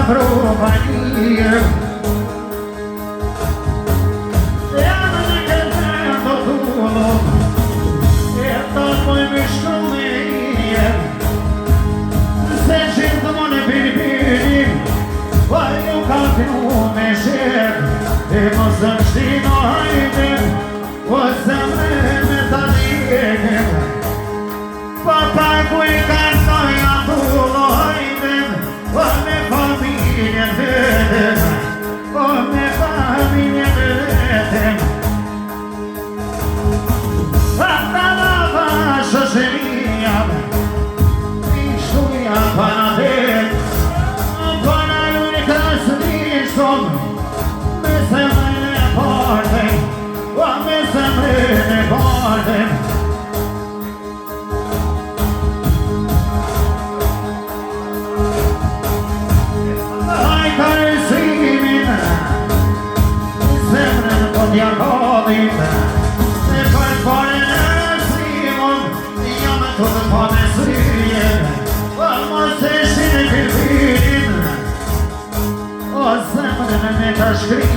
provanie. Jam në këtë do tullo, e të poj me shkëllije, se gjithë më në pirpirim, pa ju ka finu me shet, e mos në shtino hajden, o zemre me të njegem, pa pagu i kartoja tullo hajden, o me familjen vetëm, o me familjen vetëm. Ata lava shoqëria, ishtuja para vet, para lune krasnishom, me zemrën e bardhen, o me zemrën e bardhen. Jakodim, se fare në Simon, jam të të pa me syrjen, o mos e shine pirpirin, o zemrën me të shkri.